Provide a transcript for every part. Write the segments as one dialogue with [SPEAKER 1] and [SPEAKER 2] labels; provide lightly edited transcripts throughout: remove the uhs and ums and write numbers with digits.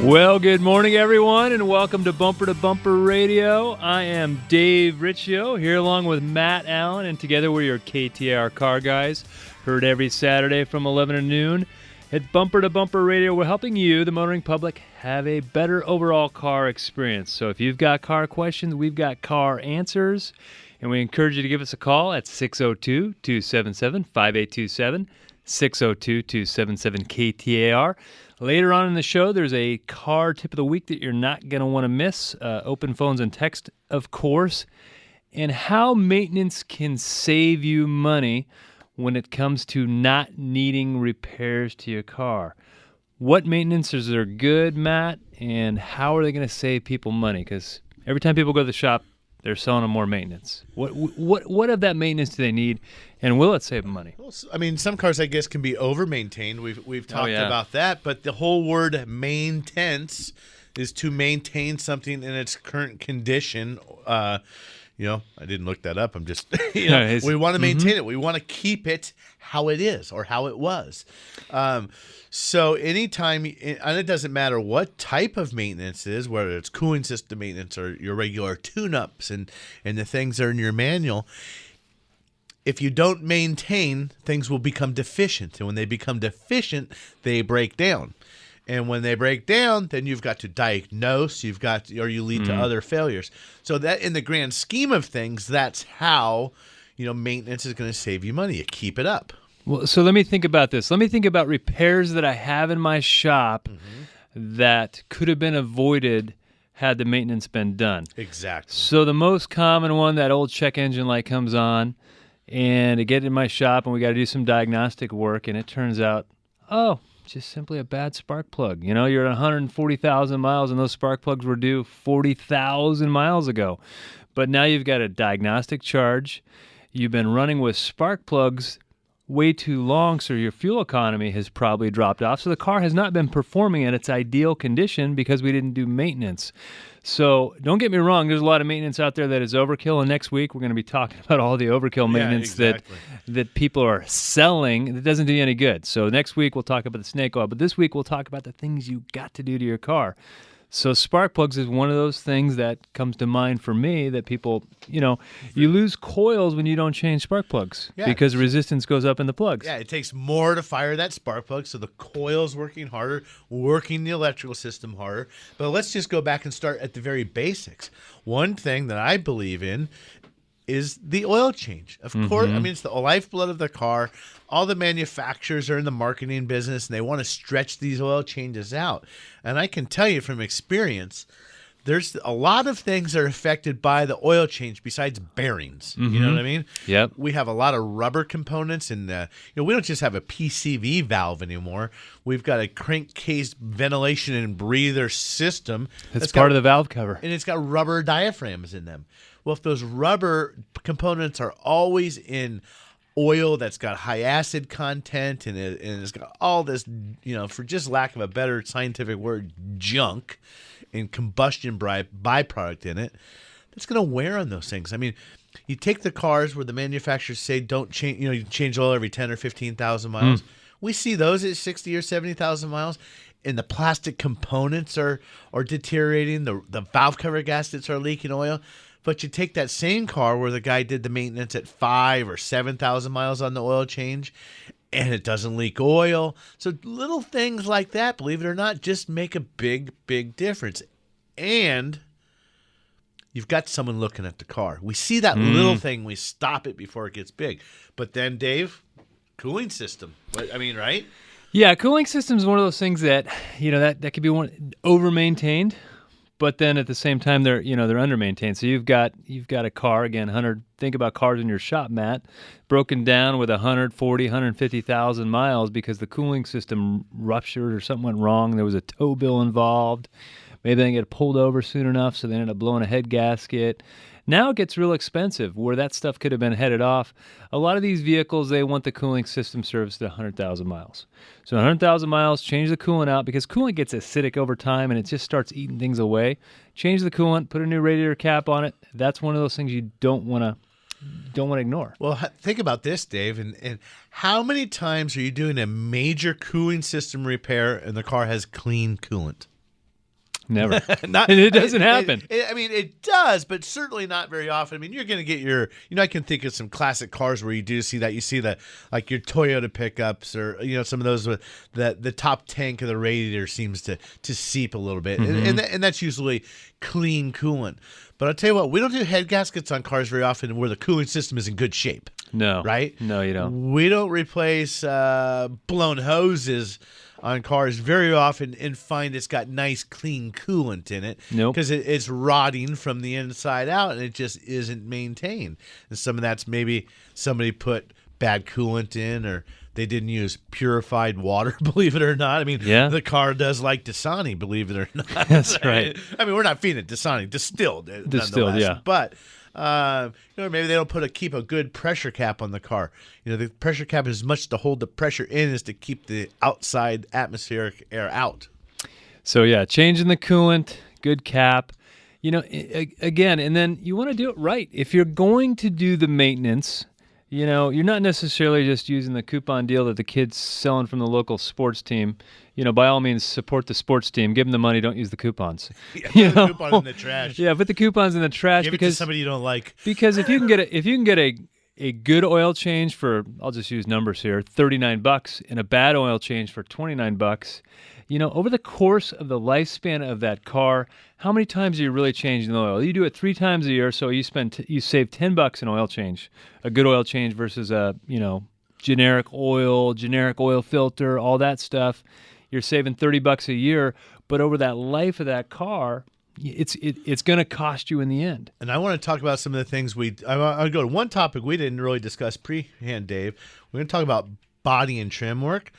[SPEAKER 1] Well, good morning, everyone, and welcome to Bumper Radio. I am Dave Riccio, here along with Matt Allen, and together we're your KTAR car guys, heard every Saturday from 11 to noon. At Bumper Radio, we're helping you, the motoring public, have a better overall car experience. So if you've got car questions, we've got car answers, and we encourage you to give us a call at 602-277-5827, 602-277-KTAR. Later on in the show, there's a car tip of the week that you're not going to want to miss. Open phones and text, of course. And how maintenance can save you money when it comes to not needing repairs to your car. What maintenances are good, Matt, and how are they going to save people money? Because every time people go to the shop, they're selling them more maintenance. What of that maintenance do they need, and will it save them money?
[SPEAKER 2] Well, I mean, some cars, I guess, can be over-maintained. We've talked about that, but the whole word maintenance is to maintain something in its current condition. I didn't look that up. I'm just, we want to maintain it. We want to keep it how it is or how it was. So anytime, and it doesn't matter what type of maintenance it is, whether it's cooling system maintenance or your regular tune-ups and the things that are in your manual, if you don't maintain, things will become deficient. And when they become deficient, they break down. And when they break down, then you've got to diagnose, you lead to other failures. So that in the grand scheme of things, that's how, maintenance is going to save you money. You keep it up.
[SPEAKER 1] Well, so let me think about this. Let me think about repairs that I have in my shop that could have been avoided had the maintenance been done.
[SPEAKER 2] Exactly.
[SPEAKER 1] So the most common one, that old check engine light comes on, and I get in my shop, and we got to do some diagnostic work, and it turns out, just simply a bad spark plug. You're at 140,000 miles, and those spark plugs were due 40,000 miles ago. But now you've got a diagnostic charge. You've been running with spark plugs way too long, so your fuel economy has probably dropped off. So the car has not been performing at its ideal condition because we didn't do maintenance. So don't get me wrong, there's a lot of maintenance out there that is overkill, and next week we're going to be talking about all the overkill maintenance that people are selling that doesn't do you any good. So next week we'll talk about the snake oil, but this week we'll talk about the things you got to do to your car. So spark plugs is one of those things that comes to mind for me that people, you lose coils when you don't change spark plugs because resistance goes up in the plugs.
[SPEAKER 2] Yeah, it takes more to fire that spark plug, so the coil's working harder, working the electrical system harder. But let's just go back and start at the very basics. One thing that I believe in is the oil change. Of course, I mean, it's the lifeblood of the car. All the manufacturers are in the marketing business, and they want to stretch these oil changes out. And I can tell you from experience, there's a lot of things that are affected by the oil change besides bearings. You know what I mean?
[SPEAKER 1] Yep.
[SPEAKER 2] We have a lot of rubber components, and we don't just have a PCV valve anymore. We've got a crankcase ventilation and breather system.
[SPEAKER 1] That's part of the valve cover.
[SPEAKER 2] And it's got rubber diaphragms in them. Well, if those rubber components are always in oil that's got high acid content and it's got all this, for just lack of a better scientific word, junk and combustion byproduct in it, that's going to wear on those things. I mean, you take the cars where the manufacturers say don't change, you change oil every 10 or 15,000 miles. We see those at 60 or 70,000 miles. And the plastic components are deteriorating. The valve cover gaskets are leaking oil. But you take that same car where the guy did the maintenance at 5 or 7,000 miles on the oil change, and it doesn't leak oil. So little things like that, believe it or not, just make a big, big difference. And you've got someone looking at the car. We see that little thing, we stop it before it gets big. But then, Dave, cooling system. I mean, right?
[SPEAKER 1] Yeah, cooling system is one of those things that, that could be over-maintained. But then at the same time, they're under-maintained. So you've got a car, again, think about cars in your shop, Matt, broken down with 140, 150,000 miles because the cooling system ruptured or something went wrong. There was a tow bill involved. Maybe they didn't get pulled over soon enough, so they ended up blowing a head gasket. Now it gets real expensive where that stuff could have been headed off. A lot of these vehicles, they want the cooling system serviced at 100,000 miles. So 100,000 miles, change the coolant out because coolant gets acidic over time and it just starts eating things away. Change the coolant, put a new radiator cap on it. That's one of those things you don't want to ignore.
[SPEAKER 2] Well, think about this, Dave, and how many times are you doing a major cooling system repair and the car has clean coolant?
[SPEAKER 1] Never.
[SPEAKER 2] Not,
[SPEAKER 1] And it doesn't happen.
[SPEAKER 2] I mean, it does, but certainly not very often. I mean, you're going to get your, I can think of some classic cars where you do see that. You see like your Toyota pickups, or some of those with the top tank of the radiator seems to seep a little bit, and that's usually clean coolant. But I'll tell you what, we don't do head gaskets on cars very often where the cooling system is in good shape.
[SPEAKER 1] No.
[SPEAKER 2] Right?
[SPEAKER 1] No, you don't.
[SPEAKER 2] We don't replace blown hoses on cars very often and find it's got nice clean coolant in it.
[SPEAKER 1] Nope.
[SPEAKER 2] Because it's rotting from the inside out and it just isn't maintained. And some of that's maybe somebody put bad coolant in, or they didn't use purified water, believe it or not. I mean, the car does like Dasani, believe it or not.
[SPEAKER 1] That's right.
[SPEAKER 2] I mean, we're not feeding it Dasani, distilled,
[SPEAKER 1] yeah.
[SPEAKER 2] But maybe they don't keep a good pressure cap on the car. The pressure cap is as much to hold the pressure in as to keep the outside atmospheric air out.
[SPEAKER 1] So yeah, changing the coolant, good cap. Again, and then you want to do it right. If you're going to do the maintenance, you're not necessarily just using the coupon deal that the kid's selling from the local sports team. By all means, support the sports team. Give them the money. Don't use the coupons.
[SPEAKER 2] Yeah, put the coupon in the trash.
[SPEAKER 1] Yeah, put the coupons in the trash.
[SPEAKER 2] Give it to somebody you don't like.
[SPEAKER 1] Because if you can get a good oil change for, I'll just use numbers here, $39, and a bad oil change for $29, over the course of the lifespan of that car, how many times are you really changing the oil? You do it 3 times a year, so you save $10 in oil change, a good oil change versus a generic oil filter, all that stuff. You're saving $30 a year, but over that life of that car, it's going to cost you in the end.
[SPEAKER 2] And I want to talk about some of the things I'll go to one topic we didn't really discuss pre-hand, Dave. We're going to talk about body and trim work,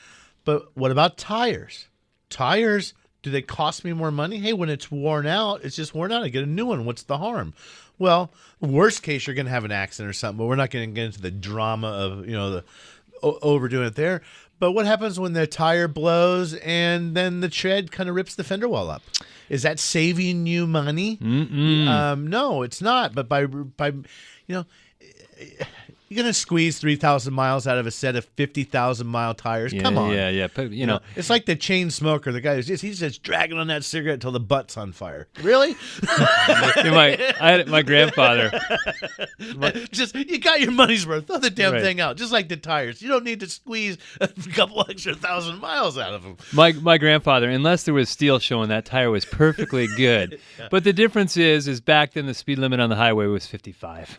[SPEAKER 2] but what about tires? Tires, do they cost me more money? Hey, when it's worn out, it's just worn out. I get a new one. What's the harm? Well, worst case, you're going to have an accident or something, but we're not going to get into the drama of, the overdoing it there. But what happens when the tire blows and then the tread kind of rips the fender well up? Is that saving you money? No, it's not. But by you're going to squeeze 3,000 miles out of a set of 50,000-mile tires. Come on.
[SPEAKER 1] Yeah. But,
[SPEAKER 2] it's like the chain smoker. The guy he's just dragging on that cigarette until the butt's on fire. Really?
[SPEAKER 1] I had my grandfather.
[SPEAKER 2] You got your money's worth. Throw the damn thing out. Just like the tires. You don't need to squeeze a couple extra 1,000 miles out of them.
[SPEAKER 1] My grandfather, unless there was steel showing, that tire was perfectly good. But the difference is back then the speed limit on the highway was 55.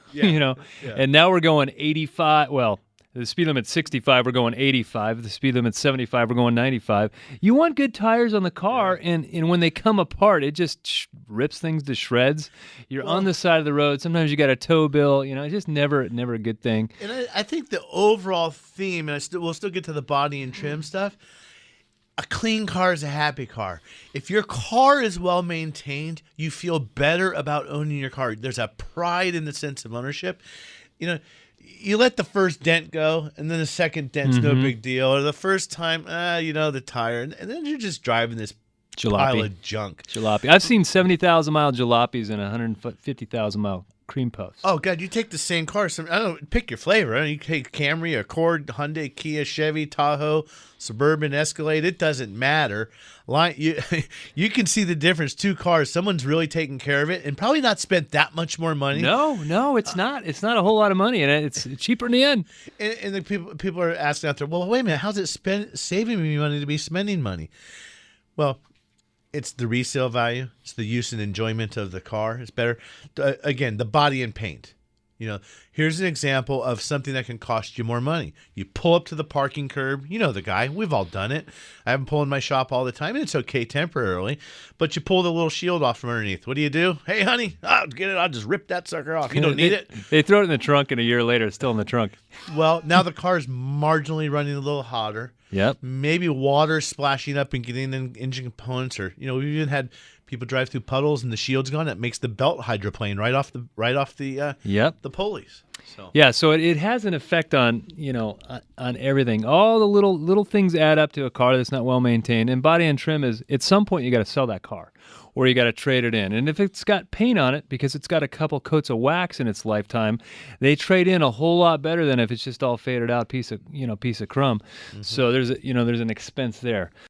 [SPEAKER 1] And now we're going 85. Well, the speed limit's 65, we're going 85. The speed limit's 75, we're going 95. You want good tires on the car, and when they come apart, it just rips things to shreds. You're on the side of the road. Sometimes you got a tow bill. It's just never a good thing.
[SPEAKER 2] And I think the overall theme, and we'll still get to the body and trim stuff, a clean car is a happy car. If your car is well maintained, you feel better about owning your car. There's a pride in the sense of ownership. You let the first dent go, and then the second dent's no big deal. Or the first time, the tire, and then you're just driving this pile of junk.
[SPEAKER 1] Jalopy. I've seen 70,000-mile jalopies and 150,000-mile cream puffs.
[SPEAKER 2] Oh, God, you take the same car. Pick your flavor. You take Camry, Accord, Hyundai, Kia, Chevy, Tahoe, Suburban, Escalade. It doesn't matter. You can see the difference. 2 cars. Someone's really taking care of it and probably not spent that much more money.
[SPEAKER 1] No, it's not. It's not a whole lot of money, and it's cheaper in the end.
[SPEAKER 2] And the people are asking out there, well, wait a minute, how's it saving me money to be spending money? Well, it's the resale value. It's the use and enjoyment of the car. It's better. Again, the body and paint. Here's an example of something that can cost you more money. You pull up to the parking curb. You know the guy. We've all done it. I have them pull in my shop all the time, and it's okay temporarily. But you pull the little shield off from underneath. What do? Hey, honey, I'll get it. I'll just rip that sucker off. You don't need it.
[SPEAKER 1] They throw it in the trunk, and a year later, it's still in the trunk.
[SPEAKER 2] Well, now the car's marginally running a little hotter.
[SPEAKER 1] Yep.
[SPEAKER 2] Maybe water splashing up and getting in engine components, or we've even had people drive through puddles and the shield's gone. It makes the belt hydroplane right off the pulleys.
[SPEAKER 1] So it has an effect on on everything. All the little things add up to a car that's not well maintained. And body and trim is, at some point you got to sell that car, or you got to trade it in. And if it's got paint on it because it's got a couple coats of wax in its lifetime, they trade in a whole lot better than if it's just all faded out piece of crumb. So there's an expense there.